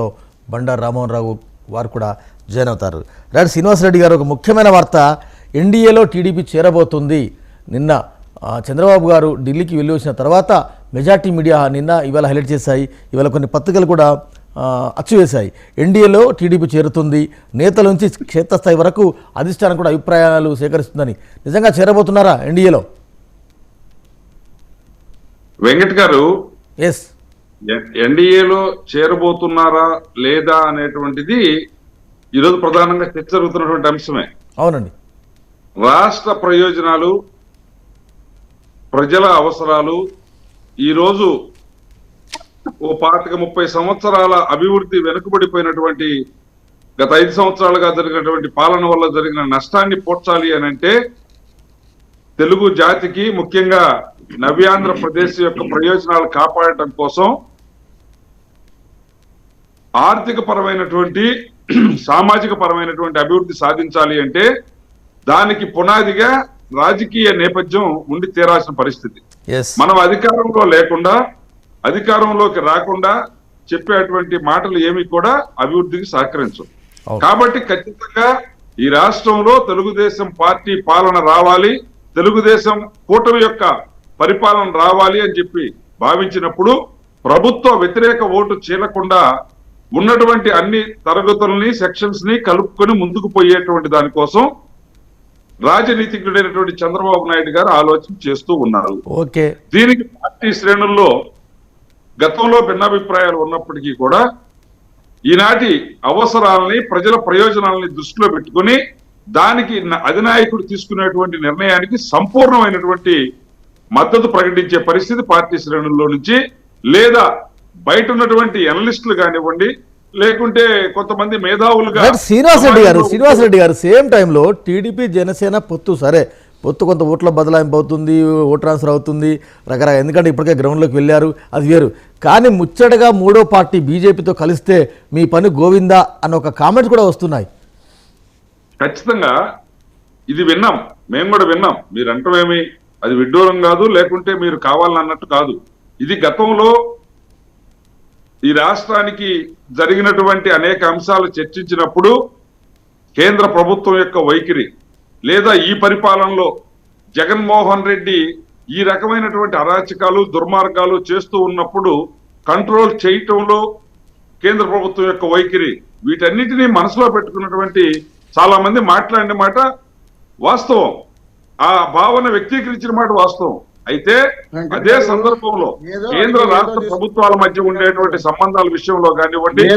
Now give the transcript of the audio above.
లో బండారు రామ్మోహన్ రావు వారు కూడా జాయిన్ అవుతారు. రైట్ శ్రీనివాసరెడ్డి గారు, ఒక ముఖ్యమైన వార్త, ఎన్డీఏలో టీడీపీ చేరబోతుంది. నిన్న చంద్రబాబు గారు ఢిల్లీకి వెళ్ళి వచ్చిన తర్వాత మెజార్టీ మీడియా నిన్న ఇవాళ హైలైట్ చేశాయి. ఇవాళ కొన్ని పత్రికలు కూడా అచ్చువేశాయి. ఎన్డీఏలో టీడీపీ చేరుతుంది, నేతల నుంచి క్షేత్రస్థాయి వరకు అధిష్టానం కూడా అభిప్రాయాలు సేకరిస్తుందని. నిజంగా చేరబోతున్నారా ఎన్డీఏలో? వెంకట్ గారు, ఎస్, ఎన్డీఏలో చేరబోతున్నారా లేదా అనేటువంటిది ఈరోజు ప్రధానంగా చర్చ జరుగుతున్నటువంటి అంశమే. అవునండి. రాష్ట్ర ప్రయోజనాలు, ప్రజల అవసరాలు, ఈరోజు ఓ 25-30 సంవత్సరాల అభివృద్ధి వెనుకబడిపోయినటువంటి గత 5 సంవత్సరాలుగా జరిగినటువంటి పాలన వల్ల జరిగిన నష్టాన్ని పోడ్చాలి అని అంటే తెలుగు జాతికి, ముఖ్యంగా నవ్యాంధ్రప్రదేశ్ యొక్క ప్రయోజనాలు కాపాడటం కోసం ఆర్థిక పరమైనటువంటి, సామాజిక పరమైనటువంటి అభివృద్ధి సాధించాలి అంటే దానికి పునాదిగా రాజకీయ నేపథ్యం ఉండి తీరాల్సిన పరిస్థితి. మనం అధికారంలో లేకుండా, అధికారంలోకి రాకుండా చెప్పేటువంటి మాటలు ఏమి కూడా అభివృద్ధికి సహకరించవు. కాబట్టి ఖచ్చితంగా ఈ రాష్ట్రంలో తెలుగుదేశం పార్టీ పాలన రావాలి, తెలుగుదేశం కూటమి యొక్క పరిపాలన రావాలి అని చెప్పి భావించినప్పుడు ప్రభుత్వ వ్యతిరేక ఓటు చీలకుండా ఉన్నటువంటి అన్ని తరగతుల్ని, సెక్షన్స్ ని కలుపుకొని ముందుకు పోయేటువంటి దానికోసం రాజనీతిజ్ఞుడైనటువంటి చంద్రబాబు నాయుడు గారు ఆలోచన చేస్తూ ఉన్నారు. దీనికి పార్టీ శ్రేణుల్లో గతంలో భిన్నాభిప్రాయాలు ఉన్నప్పటికీ కూడా ఈనాటి అవసరాలని, ప్రజల ప్రయోజనాలని దృష్టిలో పెట్టుకుని దానికి అధినాయకుడు తీసుకునేటువంటి నిర్ణయానికి సంపూర్ణమైనటువంటి మద్దతు ప్రకటించే పరిస్థితి పార్టీ శ్రేణుల్లో నుంచి, లేదా బయట ఉన్నటువంటి అనలిస్టులు కానివ్వండి, లేకుంటే కొంతమంది మేధావులుగా. శ్రీనివాసరెడ్డి గారు సేమ్ టైంలో టీడీపీ జనసేన పొత్తు, సరే పొత్తు కొంత ఓట్ల బదలాయింపు అవుతుంది, ఓట్ ట్రాన్స్ఫర్ అవుతుంది రకరకాల, ఎందుకంటే ఇప్పటికే గ్రౌండ్లోకి వెళ్ళారు, అది వేరు. కానీ ముచ్చటగా మూడో పార్టీ బీజేపీతో కలిస్తే మీ పని గోవిందా అన్న ఒక కామెంట్స్ కూడా వస్తున్నాయి. ఖచ్చితంగా ఇది విన్నాం, మేము కూడా విన్నాం. మీరు అంటమేమి అది విడ్డూరం కాదు, లేకుంటే మీరు కావాలని అన్నట్టు కాదు. ఇది గతంలో ఈ రాష్ట్రానికి జరిగినటువంటి అనేక అంశాలు చర్చించినప్పుడు కేంద్ర ప్రభుత్వం యొక్క వైఖరి, లేదా ఈ పరిపాలనలో జగన్మోహన్ రెడ్డి ఈ రకమైనటువంటి అరాచకాలు, దుర్మార్గాలు చేస్తూ ఉన్నప్పుడు కంట్రోల్ చేయటంలో కేంద్ర ప్రభుత్వం యొక్క వైఖరి, వీటన్నిటినీ మనసులో పెట్టుకున్నటువంటి చాలా మంది మాట్లాడిన మాట వాస్తవం, ఆ భావన వ్యక్తీకరించిన మాట వాస్తవం. అయితే అదే సందర్భంలో కేంద్ర రాష్ట్ర ప్రభుత్వాల మధ్య ఉండేటువంటి సంబంధాల విషయంలో కానివ్వండి,